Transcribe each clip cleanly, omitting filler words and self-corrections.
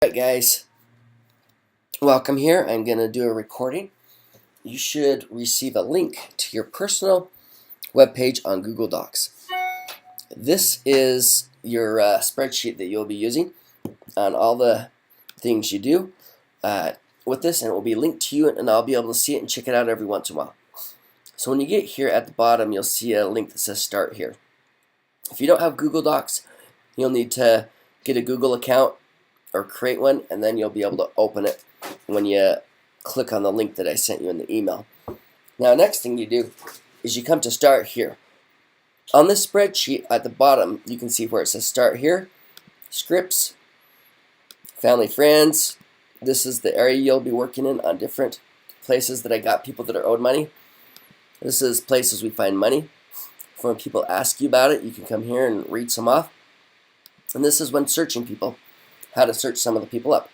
Alright guys, welcome here. I'm going to do a recording. You should receive a link to your personal webpage on Google Docs. This is your spreadsheet that you'll be using on all the things you do with this, and it will be linked to you, and I'll be able to see it and check it out every once in a while. So when you get here at the bottom, you'll see a link that says Start Here. If you don't have Google Docs, you'll need to get a Google account or create one, and then you'll be able to open it when you click on the link that I sent you in the email. Now, next thing you do is you come to Start Here. On this spreadsheet at the bottom, you can see where it says Start Here, Scripts, Family Friends. This is the area you'll be working in on different places that I got people that are owed money. This is places we find money. For when people ask you about it, you can come here and read some off. And this is when searching people, how to search some of the people up.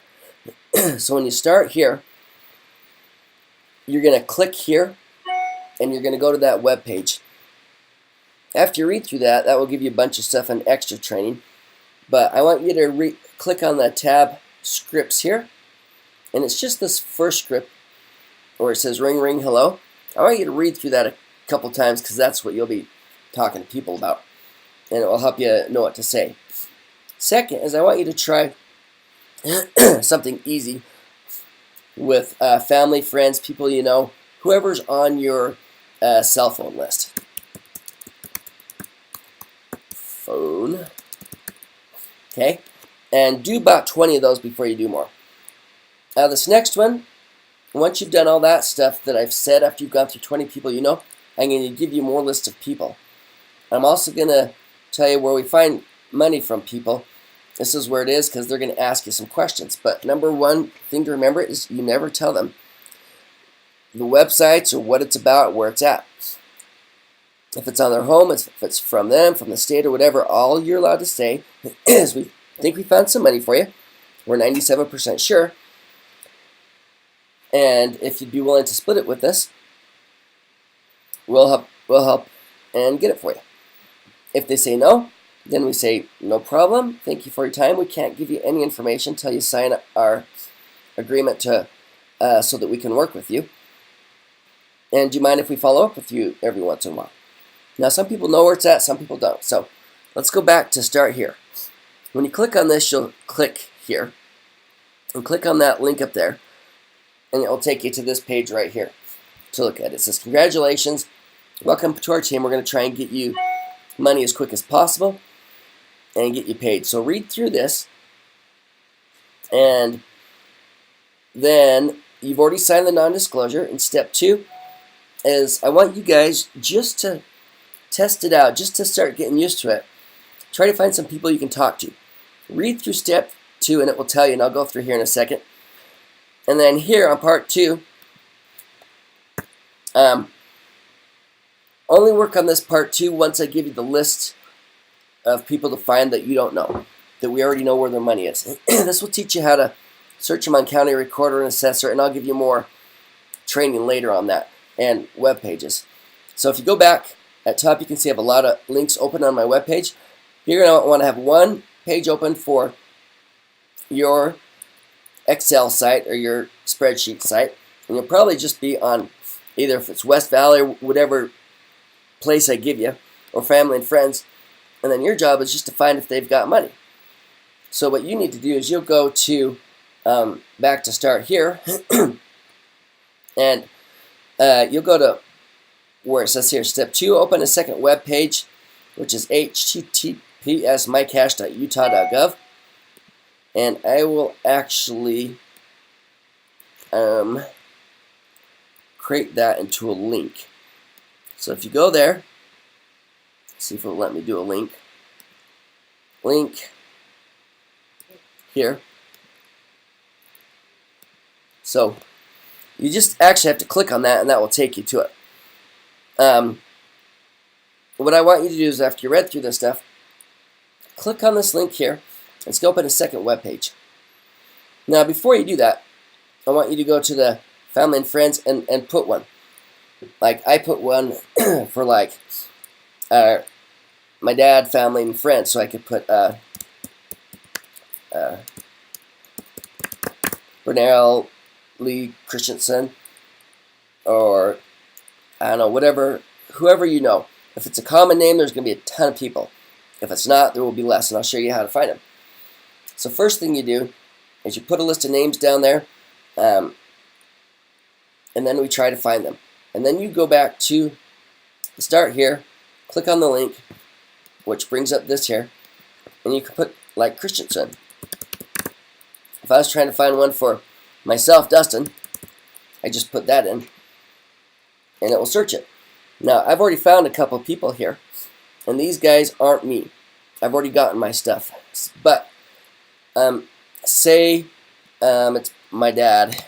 So when you start here, you're going to click here, and you're going to go to that web page. After you read through that, that will give you a bunch of stuff and extra training. But I want you to click on the tab Scripts here, and it's just this first script where it says ring ring hello. I want you to read through that a couple times because that's what you'll be talking to people about, and it will help you know what to say. Second is I want you to try something easy with family, friends, people you know, whoever's on your cell phone list. Phone. Okay? And do about 20 of those before you do more. Now this next one, once you've done all that stuff that I've said after you've gone through 20 people you know, I'm going to give you more lists of people. I'm also going to tell you where we find money from people. This is where it is because they're going to ask you some questions. But number one thing to remember is you never tell them the websites or what it's about, where it's at. If it's on their home, if it's from them, from the state or whatever, all you're allowed to say is we think we found some money for you. We're 97% sure. And if you'd be willing to split it with us, we'll help and get it for you. If they say no, then we say, no problem, thank you for your time. We can't give you any information until you sign our agreement to so that we can work with you. And do you mind if we follow up with you every once in a while? Now, some people know where it's at, some people don't. So let's go back to Start Here. When you click on this, you'll click here and click on that link up there, and it will take you to this page right here to look at. It says, congratulations, welcome to our team. We're going to try and get you money as quick as possible and get you paid. So read through this, and then you've already signed the non-disclosure. And step 2 is I want you guys just to test it out, just to start getting used to it. Try to find some people you can talk to. Read through step 2 and it will tell you, and I'll go through here in a second. And then here on part 2, only work on this part 2 once I give you the list of people to find that you don't know, that we already know where their money is. This will teach you how to search them on County Recorder and Assessor, and I'll give you more training later on that, and web pages. So if you go back at top, you can see I have a lot of links open on my web page. You're going to want to have one page open for your Excel site or your spreadsheet site, and you'll probably just be on either if it's West Valley or whatever place I give you, or family and friends, and then your job is just to find if they've got money. So what you need to do is you'll go to back to Start Here, and you'll go to where it says here step 2, open a second web page, which is https://mycash.utah.gov, and I will actually create that into a link. So if you go there, see if it'll let me do a link here. So you just actually have to click on that, and that will take you to it. What I want you to do is, after you read through this stuff, click on this link here. Let's go open a second web page. Now, before you do that, I want you to go to the family and friends and put one. Like I put one for like my dad, family, and friends, so I could put Bernal Lee Christensen, or I don't know, whatever, whoever you know. If it's a common name, there's going to be a ton of people. If it's not, there will be less, and I'll show you how to find them. So first thing you do is you put a list of names down there, and then we try to find them. And then you go back to the start here, click on the link, which brings up this here, and you can put like Christensen. If I was trying to find one for myself, Dustin, I just put that in, and it will search it. Now, I've already found a couple people here, and these guys aren't me. I've already gotten my stuff. But, say it's my dad.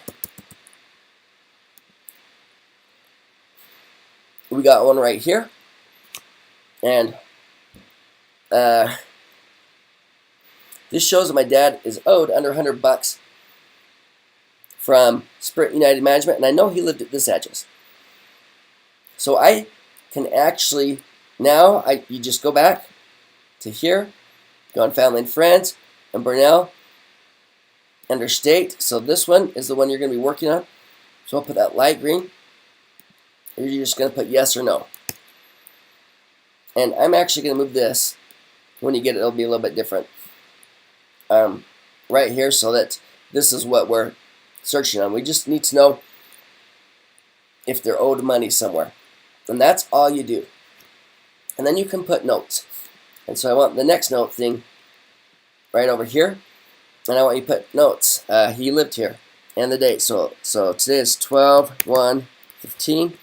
We got one right here, and this shows that my dad is owed under $100 from Sprint United Management, and I know he lived at this address. So I can actually, now you just go back to here, go on Family and Friends, and Bernal, under State. So this one is the one you're going to be working on. So I'll put that light green. You're just going to put yes or no. And I'm actually going to move this. When you get it, it'll be a little bit different. Right here, so that this is what we're searching on. We just need to know if they're owed money somewhere. And that's all you do. And then you can put notes. And so I want the next note thing right over here. And I want you to put notes. He lived here. And the date. So today is 12/1/15.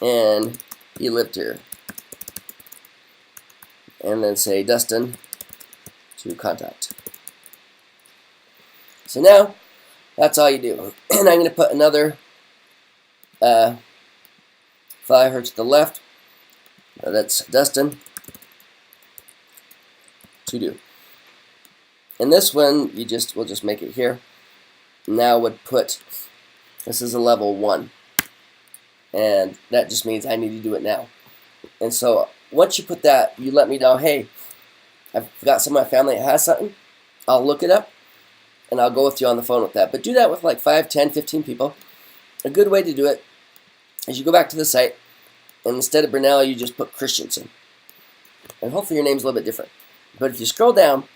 And he lived here. And then say Dustin to contact. So now, that's all you do. And I'm going to put another flyer to the left. That's Dustin to do. And this one, we'll just make it here. Now would put, this is a level 1. And that just means I need to do it now. And so once you put that, you let me know, hey, I've got some of my family that has something. I'll look it up, and I'll go with you on the phone with that. But do that with like 5, 10, 15 people. A good way to do it is you go back to the site, and instead of Bernal, you just put Christensen. And hopefully your name's a little bit different. But if you scroll down,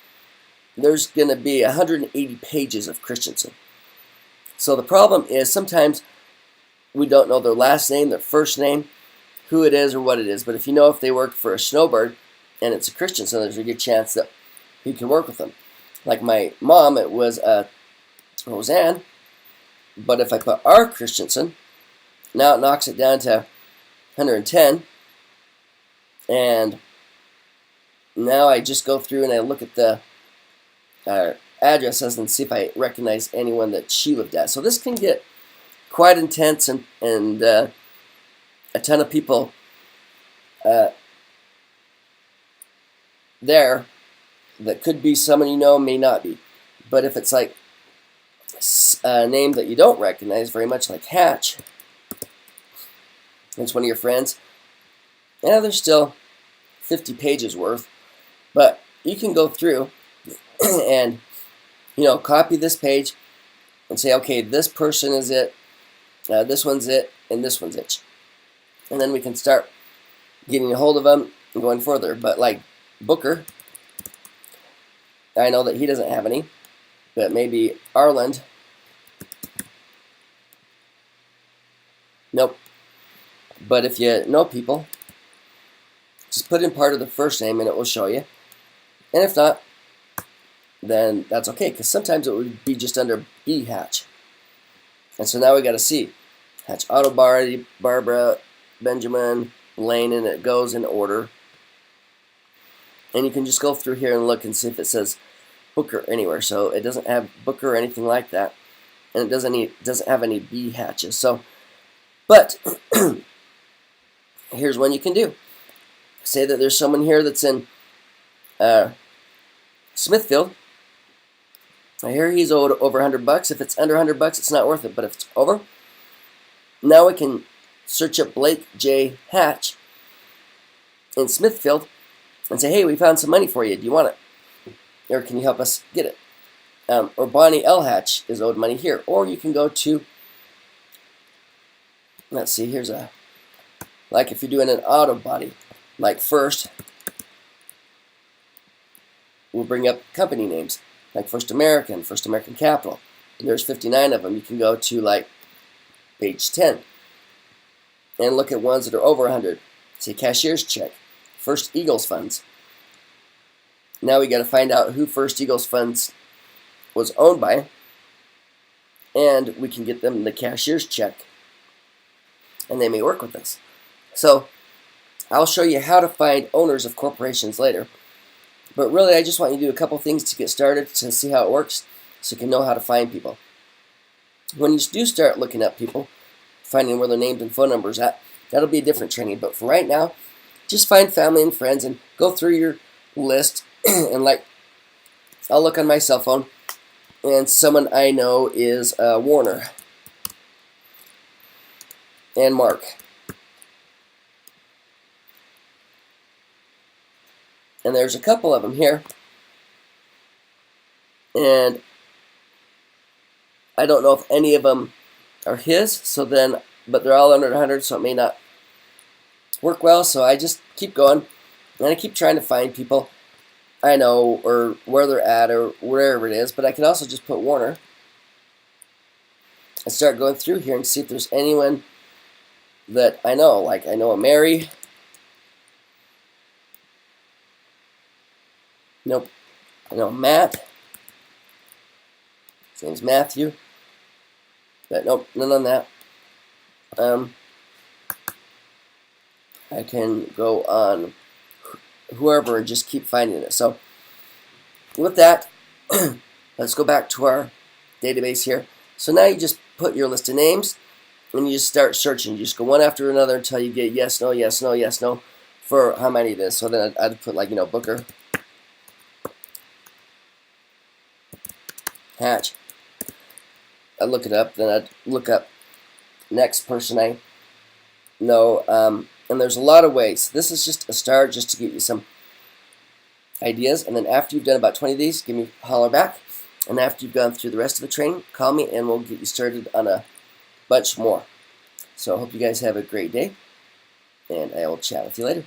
there's going to be 180 pages of Christensen. So the problem is sometimes we don't know their last name, their first name, who it is or what it is. But if you know if they work for a snowbird and it's a Christensen, there's a good chance that you can work with them. Like my mom, it was Roseanne. But if I put R. Christensen, now it knocks it down to 110. And now I just go through and I look at the addresses and see if I recognize anyone that she lived at. So this can get quite intense, and a ton of people there that could be someone you know, may not be. But if it's like a name that you don't recognize very much, like Hatch, it's one of your friends, yeah, there's still 50 pages worth. But you can go through and, copy this page and say, okay, this person is it, this one's it, and this one's it. And then we can start getting a hold of them and going further. But like Booker, I know that he doesn't have any, but maybe Arland. Nope. But if you know people, just put in part of the first name and it will show you. And if not, then that's okay, because sometimes it would be just under B Hatch. And so now we got to see Hatch, Otto, Barbara, Benjamin, Lane, and it goes in order. And you can just go through here and look and see if it says Booker anywhere. So it doesn't have Booker or anything like that, and it doesn't have any B Hatches. So, but here's one you can do. Say that there's someone here that's in Smithfield. Now here he's owed over $100. If it's under $100, it's not worth it. But if it's over, now we can search up Blake J. Hatch in Smithfield and say, hey, we found some money for you. Do you want it? Or can you help us get it? or Bonnie L. Hatch is owed money here. Or you can go to, let's see, here's a, like if you're doing an auto body, like First, we'll bring up company names, like First American Capital. And there's 59 of them. You can go to like page 10 and look at ones that are over 100. Say cashier's check, First Eagles Funds. Now we got to find out who First Eagles Funds was owned by, and we can get them the cashier's check, and they may work with us. So I'll show you how to find owners of corporations later, but really I just want you to do a couple things to get started to see how it works, so you can know how to find people. When you do start looking up people, finding where their names and phone numbers at, that'll be a different training. But for right now, just find family and friends and go through your list. And like, I'll look on my cell phone, and someone I know is Warner and Mark. And there's a couple of them here. And I don't know if any of them are his, so then, but they're all under 100, so it may not work well. So I just keep going, and I keep trying to find people I know, or where they're at, or wherever it is. But I can also just put Warner and start going through here and see if there's anyone that I know. Like I know a Mary. Nope. I know Matt. His name's Matthew. But nope, none on that. I can go on whoever and just keep finding it. So with that, let's go back to our database here. So now you just put your list of names and you just start searching. You just go one after another until you get yes, no, yes, no, yes, no for how many it is. So then I'd put like, Booker, Hatch. I'd look it up, then I'd look up next person I know, and there's a lot of ways. This is just a start, just to get you some ideas, and then after you've done about 20 of these, give me a holler back, and after you've gone through the rest of the training, call me and we'll get you started on a bunch more. So I hope you guys have a great day, and I will chat with you later.